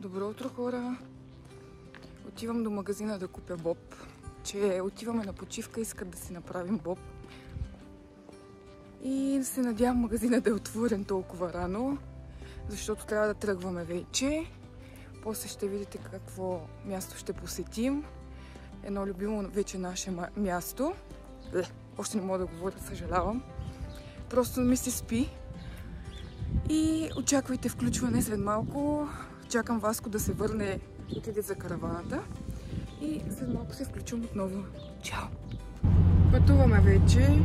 Добро утро, хора! Отивам до магазина да купя боб, че отиваме на почивка, искат да си направим боб. И се надявам магазина да е отворен толкова рано, защото трябва да тръгваме вече. После ще видите какво място ще посетим. Едно любимо вече наше място. Още не мога да говоря, съжалявам. Просто ми се спи. И очаквайте включване след малко. Чакам Васко да се върне, отиде за караваната. И след малко се включвам отново. Чао! Пътуваме вече.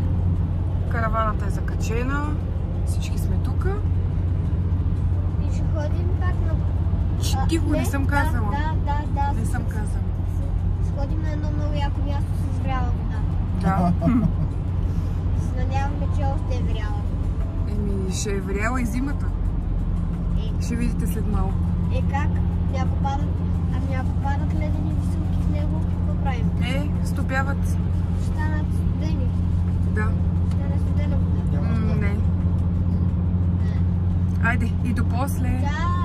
Караваната е закачена. Всички сме тук. И ще ходим пак на... Тихо, не съм казала. Да. Не съм казала. Ще ходим на едно много яко място с вряла вода. Да. Се надяваме, че още е вряла. Еми, ще е вряла и зимата. Ще видите след малко. Как? Ако падат ледени висулки в него, какво правим? Стопяват. Ще станат студени. Да. Ще стане студена вода. Не. Айде, и до после. Чао!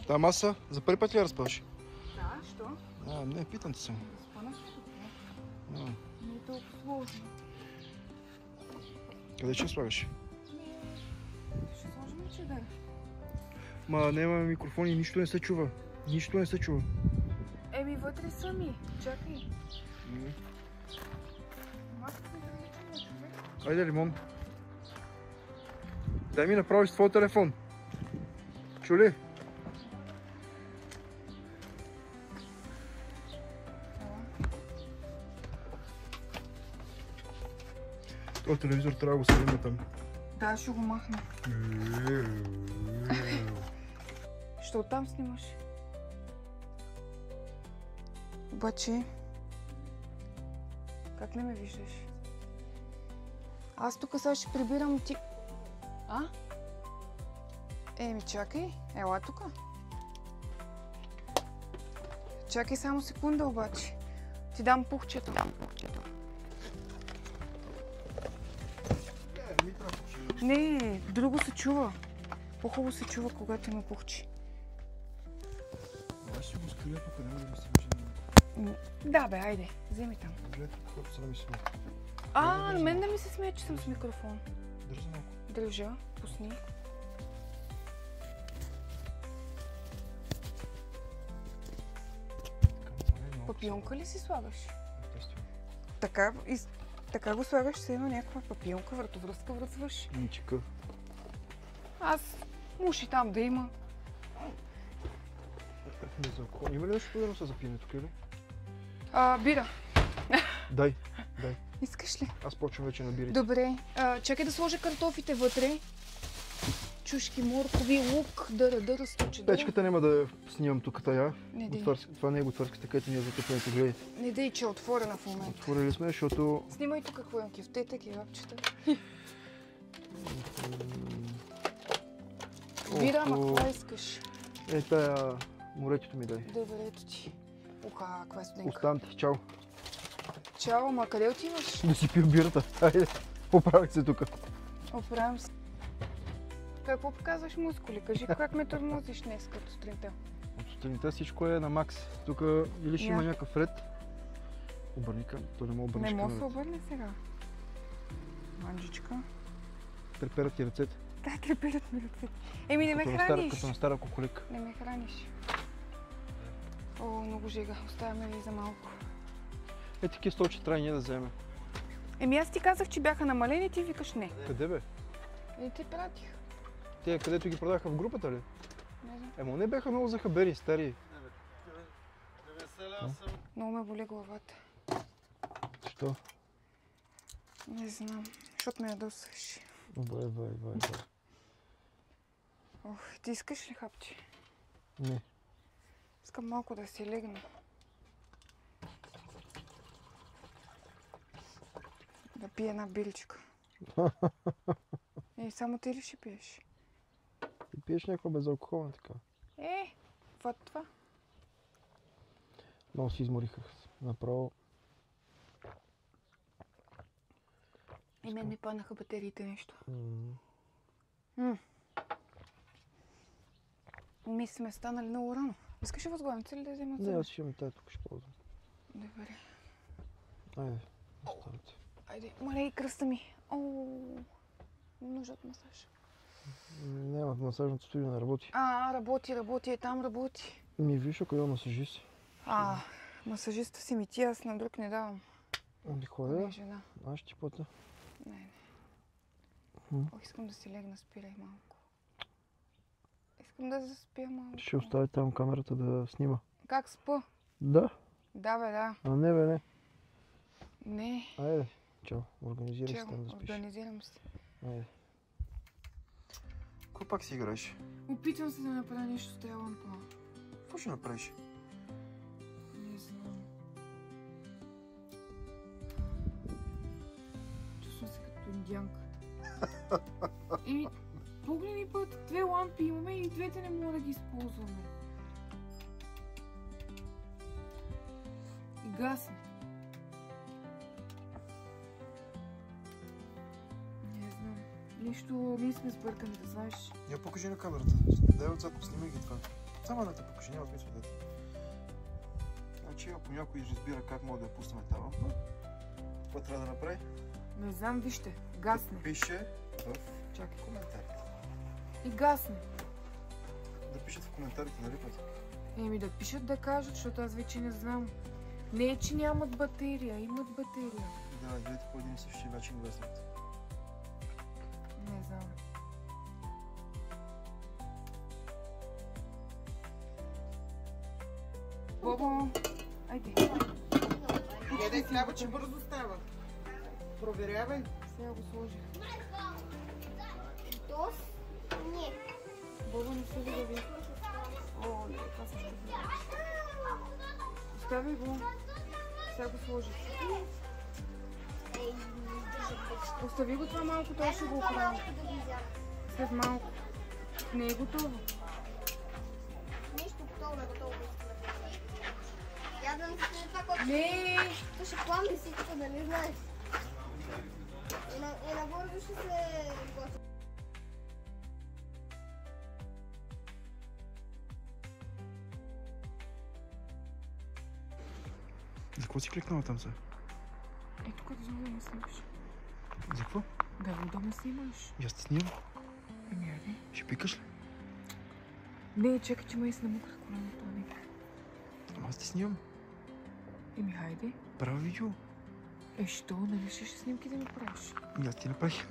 Та маса за първи път ли я разпълши? Да, що? Не, питам те се. Спана си тук. А. Не е толкова сложно. Къде ще слагаш? Ще сложим ли чадър? Няма микрофони, нищо не се чува. Нищо не се чува. Еми, вътре са ми. Чакай. Айде, Лимон. Дай ми направиш с твой телефон. Чули? Този телевизор трябва да го сложим там. Да, ще го махна. Що там снимаш? Обаче... Как не ме виждаш? Аз тук сега ще прибирам ти... Еми, чакай. Ела тук. Чакай само секунда обаче. Ти дам пухчето. Не, друго се чува. По-хубаво се чува, когато има пухче. Аз ще го скрия тук, няма да се вижда. Да бе, айде, вземи там. Който се да ми се смее. На мен да ми се смее, че съм с микрофон. Държа малко. Държа, пусни. Така, Папионка ли си слагаш? естествено. Така, Така го слагаш се едно някаква папилка, вратовръзка връзваш. Ничика. Аз муши там да има. Безалкохолно. Има ли нещо подобно с запиене тук или? Бира. Дай. Искаш ли? Аз почвам вече на бирите. Добре. Чакай да сложа картофите вътре. Чушки, моркови, лук, дъра, сточе. Печката няма да снимам тук тая. Не дей. Това не е готварската, където ние затъпването гледайте. Не дей, че е отворена в момента. Отворили сме, защото... Снимай тук какво имам кефтета, кебабчета. Бира, ама какво искаш? Тая моретето ми дай. Добре, ето ти. Уха, каква е студенка. Оставам ти, чао. Чао, ама къде отиваш? Да си пил бирата. Хайде, поправих се тук. Оправям се. Какво показваш мускули? Кажи как ме тормозиш днес като сутринта. От сутринта всичко е на макс. Тук или ще има някакъв ред. Обърни към. То не мога обърниш камерата. Не мога камерата. се обърне сега. Манджичка. Треперят ти ръцете. Да, треперят ми ръцете. Еми не ме храниш. Като на стара кукулика. Не ме храниш. О, много жега. Оставяме ли за малко? Такива столче трябва и ние да вземем. Еми аз ти казах, че бяха намалени и ти викаш не. Къде бе? И ти пратих. Те където ги продаха в групата ли? Не знам. Емо не бяха много захабери, стари. Много ме боли главата. Що? Не знам. Защото ме ядосваш. Бай. Ох, ти искаш ли хапче? Не. Искам малко да си легна. Да пия една биличка. Само ти ли ще пиеш? Ти пиеш някаква безалкохолна така. Това е това. Много си изморихах. Направо. И мен ми паднаха батериите нещо. Ми сме станали много рано. Искаш ли възглавница ли да взема от Не, аз ще имам тая тук, ще ползвам. Добре. Айде, оставете. Айде, малей кръста ми. Нужда от масаж. Няма, в масажното студио не работи. Работи, там работи. Виж, ако има масажист. Масажиста си ми ти, аз на друг не давам. Ами ходя, жена. аз ще ти платя. Не. Искам да си легна, спирай малко. Искам да заспя малко. Ще оставя там камерата да снима. Как спа? Да. Да, бе, да. А не, бе, не. Не. Айде, чао. Организирай се там да спиш. Организирам се. Айде. Какво пак си играеш? Опитвам се да направя нещо с тази лампа. Какво ще направиш? Не знам. Чувствам се като индианка. Погледни път, 2 лампи имаме и двете не мога да ги използваме. И гасне. Не знам. Нищо, ние сме сбъркани, да знаеш. Я покажи на камерата. Дай отзад, снимай ги това. Само да те покажи, няма смисъл да. Значи, ако някой разбира как мога да я пуснем тази лампа, какво трябва да направи? Не знам, вижте, гасне. Пише в коментарите. И гасне. Да пишат в коментарите, нали път? Да пишат да кажат, защото аз вече не знам. Не е, че нямат батерия, имат батерия. Да, двете по един и същи начин гаснат. Не знам. Бобо, айде. Гледай, хляба, че бързо става. Проверявай. Сега го сложих. Не. Бобо, не се видя. О, не, това също е. Остави го. Сега го сложих. Остави го това малко, той ще го оправи. След малко. Не е готово. Нещо готово, не готово. Я да не се това, което... Не! То ще пламне всичко, нали знаеш? И нагоре ще се готви. За какво си кликнала там сега? Ето тук да ме снимаш. За какво? Да ме снимаш. И аз те снимам. Айде. Ще пикаш ли? Не, чакай, че май се намокрах коленото. Ама аз те снимам. Хайде. Правя видео. Що? Нали ще снимки да ми правиш? И аз ти направих.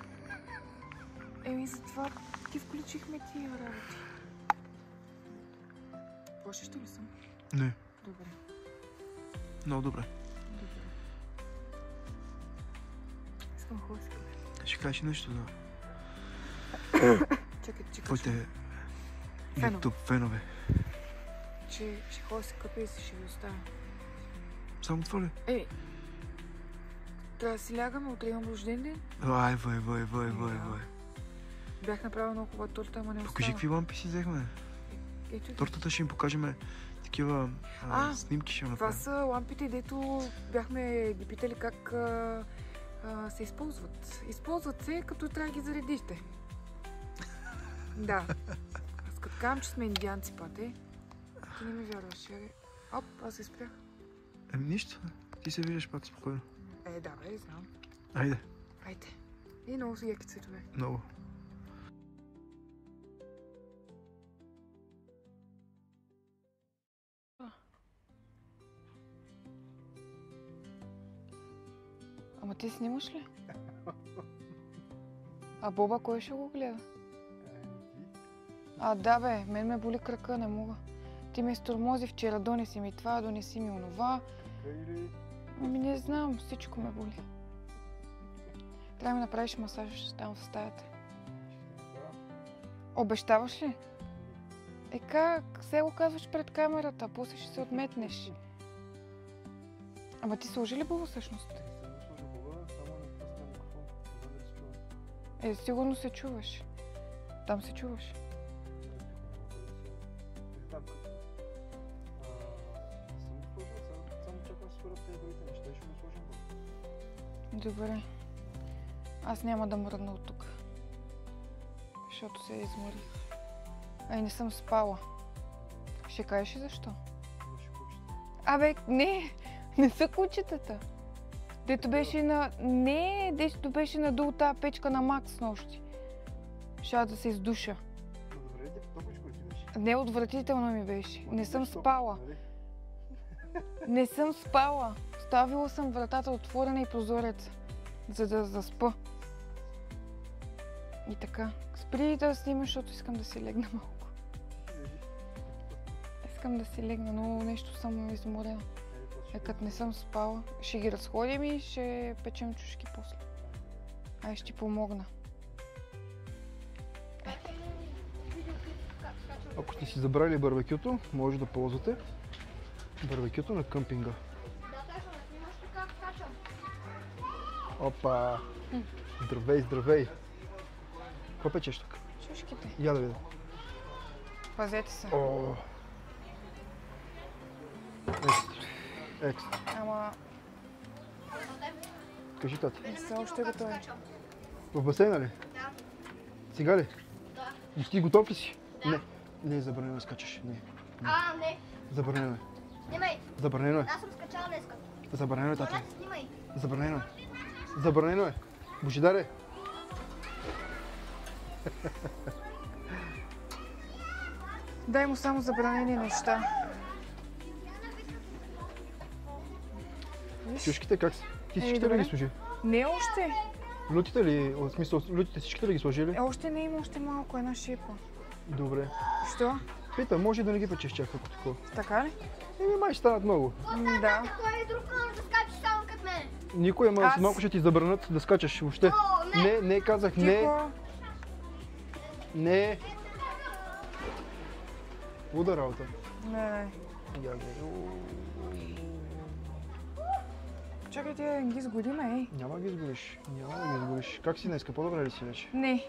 Затова ти включихме тия работи. Плашеща ли съм? Не, Добре. много добре. Добре. Искам хубаво си кафе. Ще кажеш нещо за Чакай, че твоите Фенове. YouTube фенове. че ще ходя си кафе и ще ви оставя. Само това ли? Трябва да си лягаме, утре имам рожден ден. Ай, вай. Бях направила много хубава торта, ама не остава. Покажи какви лампи си взехме. Ето, Тортата ще им покажем такива снимки ще това направим. са лампите, дето бяхме ги питали как се използват. Използват се, като трябва да ги заредите. Да. Аз като казвам, че сме индианци, пате, ти не ми вярваш. Оп, аз се спрях. Нищо. Ти се виждаш пак спокойно. Да, бе, знам. Айде. Айде. И много са яки цветове. Много. Ама ти снимаш ли? А Боба кой ще го гледа? Да бе, мен ме боли крака, не мога. Ти ме изтормози вчера, донеси ми това, донеси ми онова. Ами не знам, всичко ме боли. Трябва да ми направиш масаж там в стаята. Обещаваш ли? Как? Се го казваш пред камерата, после ще се отметнеш. Ама ти сложи ли Боба всъщност? Сигурно се чуваш. Там се чуваш. Добре. Аз няма да мръдна от тук. Защото се изморих. Не съм спала. Ще кажеш ли защо? Не са кучетата. Дето беше на... Не, дето беше надолу тази печка на Макс нощи. Ще да се издуша. Не, отвратително ми беше. Не съм спала. Не съм спала. Ставила съм вратата отворена и прозореца, за да заспа. И така. Спри да снимаш, защото искам да си легна малко. Искам да си легна, но нещо съм изморена. Като не съм спала. Ще ги разходим и ще печем чушки после. Ще ти помогна. Ако сте си забрали барбекюто, може да ползвате барбекюто на къмпинга. Опа! Здравей! Какво печеш тук? Чушките. Я да видя. Пазете се. Екстра. Ама... Кажи, тати. Не са още готови. В басейна ли? Да. Сега ли? Да. И ти готов ли си? Да. Не е забранено да скачаш. Не. Не. Забранено е. Снимай. Забранено е. Аз съм скачала днеска. Забранено е, тати. Снимай. Забранено е. Забранено е. Божидаре. Дай му само забранени неща. Чушките как са? Ти всичките ли ги сложи? Не още. Лютите ли? В смисъл, лютите всичките ли ги сложили? Още не има, още малко, една шипа. Добре. Що? Питам, може да не ги печеш чак ако такова. Така ли? Май ще станат много. Да. Кой друг може да скачи само като мен? Никой, ама малко ще ти забранят да скачаш въобще. Не, казах не. Не. Луда работа. Не. Чакай, ти ги сгодиме, Няма да ги изгориш. Как си днеска? По-добре ли си вече? Не.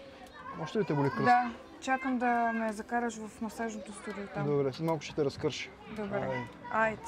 Още ли те боли кръст? Да. Чакам да ме закараш в масажното студио там. Добре, след малко ще те разкърша. Добре. Айде.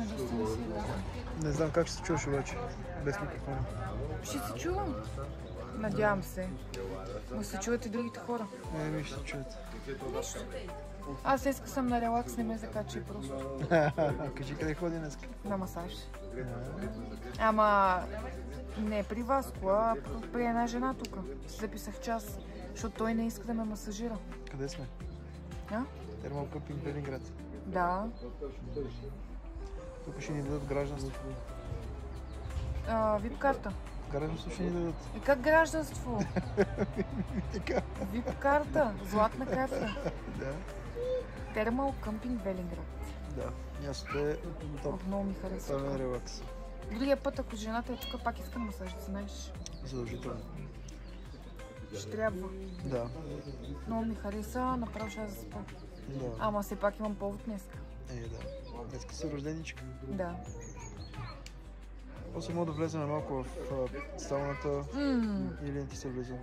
сме доста не си, да. Не знам как ще се чуваш обаче, без микрофона. Ще се чувам. Надявам се. Но се чуват и другите хора. Не, ми ще се чуят. Аз днеска съм на релакс, не ме закачи просто. Кажи къде ходи днес? На масаж. Ама не при вас, а при една жена тук. Се записах час, защото той не иска да ме масажира. Къде сме? А? Термал къмпинг Велинград. Да. Тук ще ни дадат гражданство. Вип карта. Гражданство ще ни дадат. И как гражданство? Така. Вип карта. Златна карта. Да. Термал къмпинг Велинград. Да. Мястото е топ. Много ми харесва. Това е релакс. Другия път, ако жената е тук, пак искам масаж, да знаеш. Задължително. Ще трябва. Да. Много ми хареса, направо ще заспа. Да. Ама все пак имам повод днес. Да. Днеска си рожденичка. Да. После мога да влезем малко в сауната или не ти се влиза?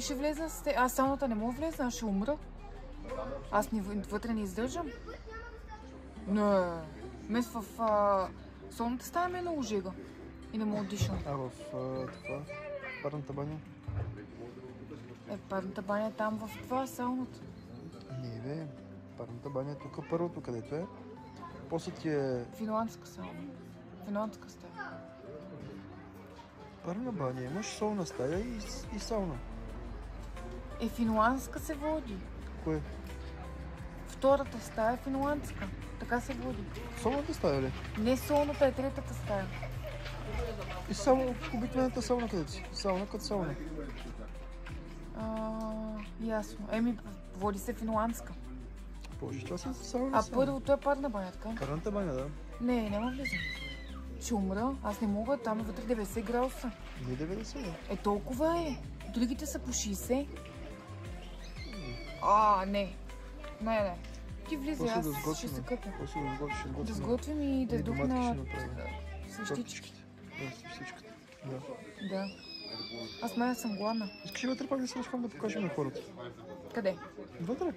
Ще влезна с те. Аз сауната не мога влезна, аз ще умра. Аз вътре не издържам. Не. Мес в сауната стая ми е много жега. И не мога дишам. А в това? Парната баня? Парната баня е там в това сауната. Не бе. Парната баня е тук първото, където е. После ти е... Финландска сауна. Финландска стая. Парна баня. Имаш солна стая и сауна. Финландска се води. Кое? Втората стая е финландска. Така се води. Солната стая ли? Не солната е третата стая. И само обикновената сауна къде си? Сауна като сауна. Ясно. Води се финландска. Боже, това са сауна. Първото е парна баня, така? Парната баня, да. Не, няма влизам. Ще умра. Аз не мога. Там е вътре 90 градуса. Не 90, да. Толкова е. Другите са по 60. Не. Не. Ти влизай, аз ще се къпя. После да сготвим. Да сготвим и да духна свещичките. Да, свещичката. Да. Да. Аз мая съм гладна. Искаш ли вътре пак да се разходим да покажем на хората? Къде? Вътре.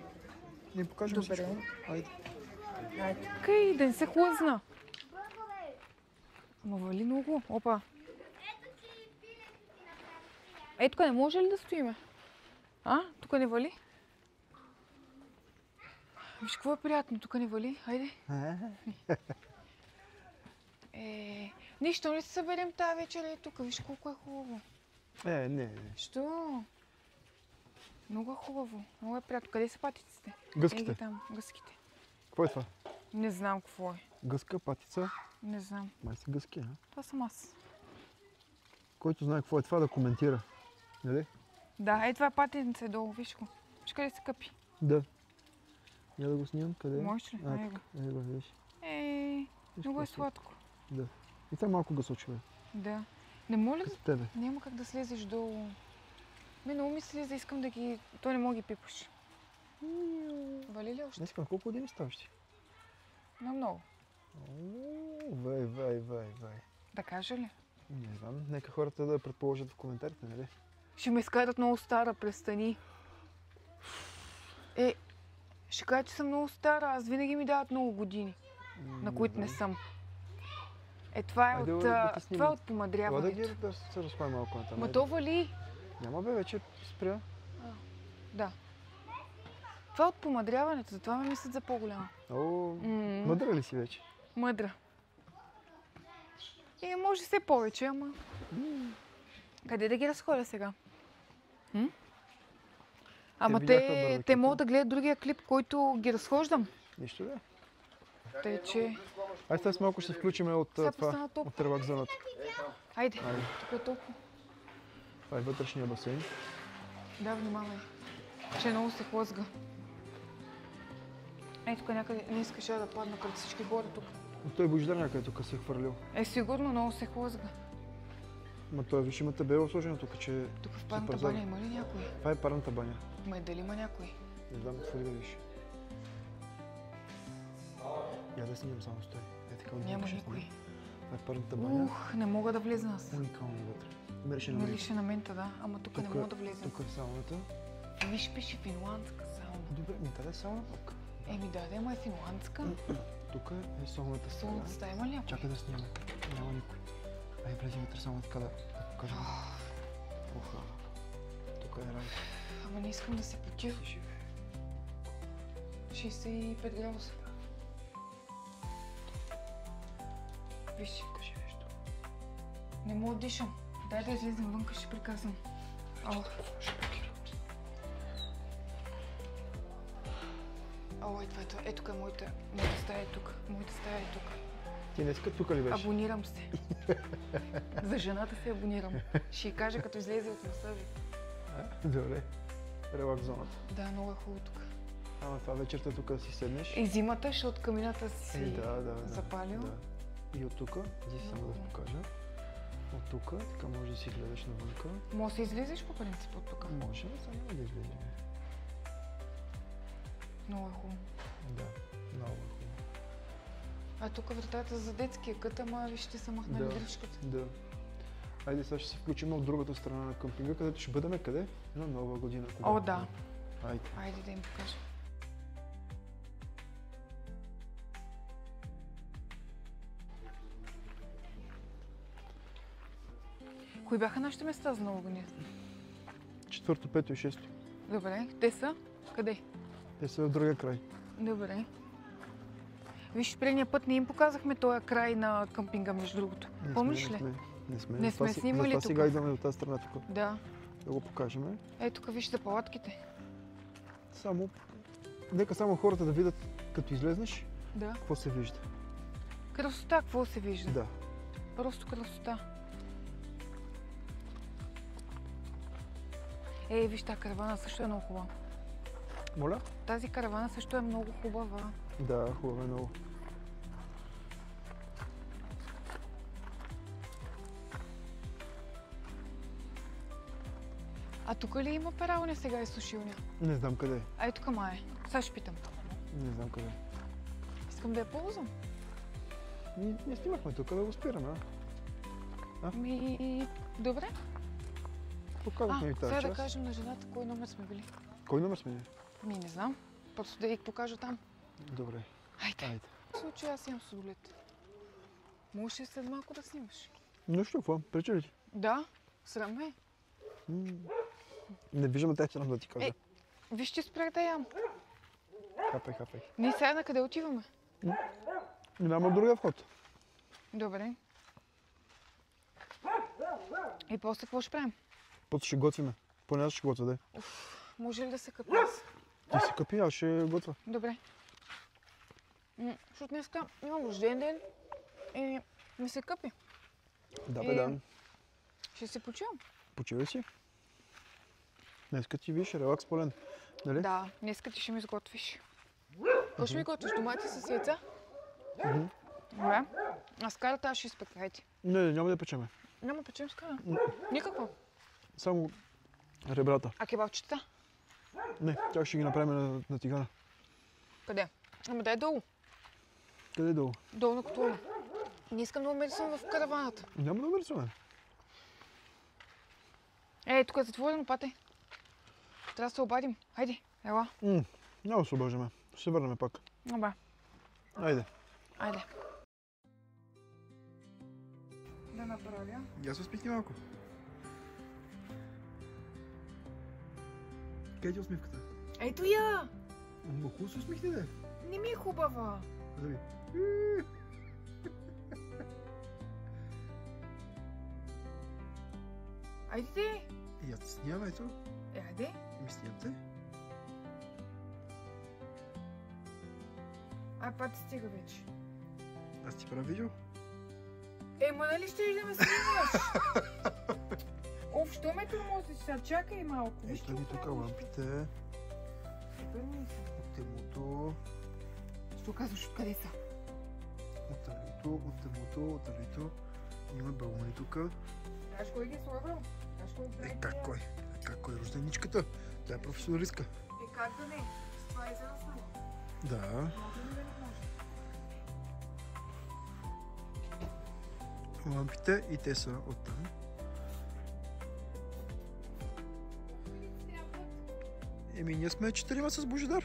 Ние покажем Добре. всичко. Айде. Кай, да не се хлъзна. Ама вали много. Опа. Тук не може ли да стоиме? Тук не вали? Виж какво е приятно, тук не вали. Хайде. Нищо ли се съберем тази вечер тук? Виж колко е хубаво. Не. Що? Много е хубаво. Много е приятно. Къде са патиците? Гъските. Там, гъските. Какво е това? Не знам какво е. Гъска, патица. Не знам. Май са гъски, Това съм аз. Който знае какво е това, да коментира. Нали? Да, това е патица долу, виж го. Виж къде се къпи. Да. Я да го снимам, къде е? Можеш ли? Его, виж. Много е сладко. Да. И това малко гъсоче, бе. Да. Не моля Като тебе. Няма как да слезеш долу. Много ми слиза, искам да ги... Той не мога да ги пипаш. Вали ли още? Днеска на колко години ставаш ти? На много. Вай. Да кажа ли? Не знам, нека хората да предположат в коментарите, нали? Ще ме изкарат много стара, престани. Ще кажа, че съм много стара, аз винаги ми дават много години, на които не съм. Това е от помадряването. Да се разходим малко на там. Ма то вали. Няма бе, вече спря. Да. Това е от помадряването, затова ме мислят за по-голяма. Мъдра ли си вече? Мъдра. Може все повече, ама... Къде да ги разходя сега? Ама те могат да гледат другия клип, който ги разхождам. Нищо да. Тъй, че... Айде сега малко ще се включим от релакс зоната. Айде, тук е толкова. Това е вътрешния басейн. Да, внимавай. Че много се хлъзга. Тук някъде не искаш да падна пред всички горе тук. Той Божидар някъде тук се е хвърлил. Сигурно много се хлъзга. Ма той виж има табела сложена тук, че... Тук в парната баня има ли някой? Това е парната баня. Дали има някой? Не знам, отвори да виж. Я да снимам само стой. Няма никой. Това е парната баня. Не мога да влезна аз. Уникално вътре. Мирише на мента, да. Ама тук не мога да влезна. Тук е сауната. Виж, пише финландска сауна. Добре, не тази е сауна пък. Да, ама е финландска. тук е солната стая. Солната стая има ли някой? Чакай да снимаме. Няма никой. Ай, влезе вътре само така да покажем. Уха. Тук е рай. Ама не искам да се потя. 65 градуса. Виж, кажи нещо. Не мога да дишам. Дай да излезем вънка, ще приказвам. Това е. Ето тук е моята стая е тук. Моята стая е тук. Ти днеска тук ли беше? Абонирам се. За жената се абонирам. Ще й кажа, като излезе от масажа. Добре. Релакс зоната. Да, много е хубаво тук. Ама това вечерта тук да си седнеш. И зимата, защото камината си запалил. Да. И от тук, здесь само да покажа. От тук, така може да си гледаш навънка. Може да излезеш по принцип от тук? Може, само да излезеш. Много е хубаво. Да, много е хубаво. А тук вратата за детския кът, ама виж, ще са махнали дръжката. Да. Айде сега ще се включим от другата страна на къмпинга, където ще бъдем къде? На Нова година. О, да. Айде. Айде да им покажа. Кои бяха нашите места за Нова година? 4, 5 и 6. Добре. Те са? Къде? Те са в другия край. Добре. Виж, предния път не им показахме този край на къмпинга, между другото. Помниш ли? Не сме снимали тук. Сега идваме от тази страна тук. Да. Да го покажем. Ето тук вижте палатките. Нека само хората да видят, като излезнеш, Да. какво се вижда. Красота, какво се вижда? Да. Просто красота. Ей, виж, тази каравана също е много хубава. Моля? Тази каравана също е много хубава. Да, хубава е много. А тук ли има пералня сега и сушилня? Не знам къде. Ай, тук май. Сега ще питам. Не знам къде. Искам да я ползвам. Ние снимахме тук, да го спираме, Добре. Показахме и тази сега част. да кажем на жената кой номер сме били. Кой номер сме? Не знам. Просто да я покажа там. Добре. Айде. В случай аз имам судолет. Можеш ли след малко да снимаш? Нищо, какво? Пречи ли ти? Да. Срам ме. Не виждам те, че да ти кажа. Виж, че спрях да ям. Хапай. Ние сега на къде отиваме? Няма другия вход. Добре. И после какво ще правим? После ще готвиме. Поне аз ще готвя, да. Може ли да се къпя аз? Ти си къпи, аз ще готвя. Добре. Защото днеска имам рожден ден и ми се къпи. Да, бе, да. Ще се почивам. Почивай си. Днеска ти виж, релакс пълен. Нали? Да, днеска ти ще ми сготвиш. Какво ще ми готвиш? Домати с яйца? Добре. А скарата аз ще изпека, хайде. Не, няма да печеме. Няма печем скара. Никакво. Само ребрата. А кебабчета? Не, тях ще ги направим на тигана. Къде? Ама дай долу. Къде е долу? Долу на котлона. Не искам да умерисвам в караваната. Няма да умерисваме. Тук е затворено, пате. Трябва да се обадим. Хайде, ела. Няма да се обаждаме. Ще се върнем пак. Добре. Айде. Да направя. Я се усмихни малко. Къде ти усмивката? Ето я! Хубаво се усмихни, де. Не ми е хубава. Да ви. Айде те! Я те снимам, ето. Айде. Ми снимам те. Пати стига вече. Аз ти правя видео. Ма нали ще да ме снимаш? Що ме тормозиш сега? Чакай малко. Ето ни тук лампите. От темното. Що казваш, откъде са? От темното, от тъмното. Има балони тук. Знаеш кой ги е слагал? Как кой? Как кой? Рожденичката. Тя е професионалистка. Как да не? С това е израснала. Да. Може ли да не може? Лампите и те са оттам. Ние сме 4 с Божидар.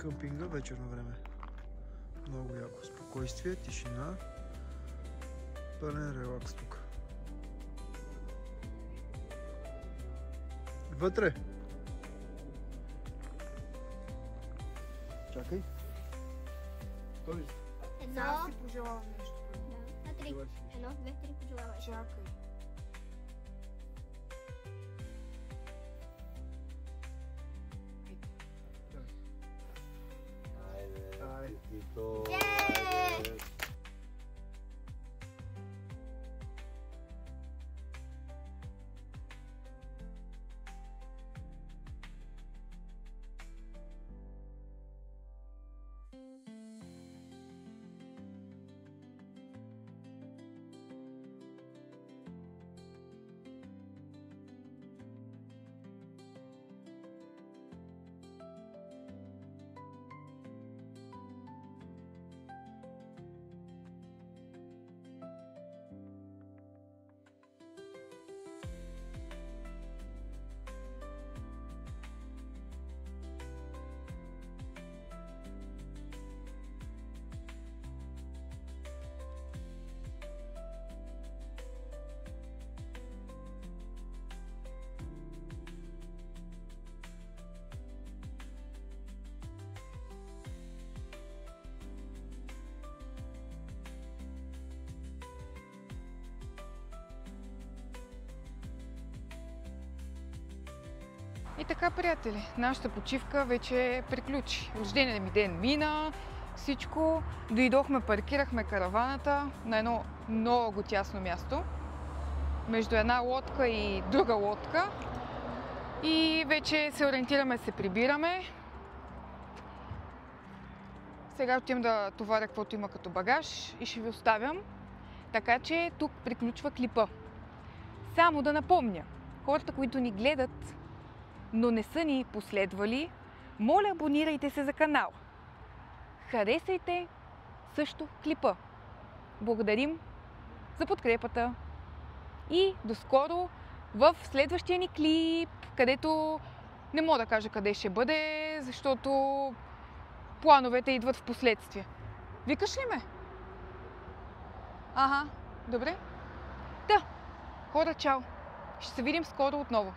къмпинга вечерно време. Много яко. Спокойствие, тишина. Пълен релакс тук. Вътре! Чакай. Той. Едно, Сега си пожелавам нещо. да, на три. Желай си нещо. Едно, две, три, пожелавай. Чакай. Айде. Тито. Е! И така, приятели, нашата почивка вече приключи. Рождения ми ден мина, всичко. Дойдохме, паркирахме караваната на едно много тясно място. Между една лодка и друга лодка. И вече се ориентираме, се прибираме. Сега отивам да товаря каквото има като багаж и ще ви оставям. Така че тук приключва клипа. Само да напомня, хората, които ни гледат, но не са ни последвали, моля, абонирайте се за канала. Харесайте също клипа. Благодарим за подкрепата. И до скоро в следващия ни клип, където не мога да кажа къде ще бъде, защото плановете идват в последствие. Викаш ли ме? Ага, добре. Да, хора, чао. Ще се видим скоро отново.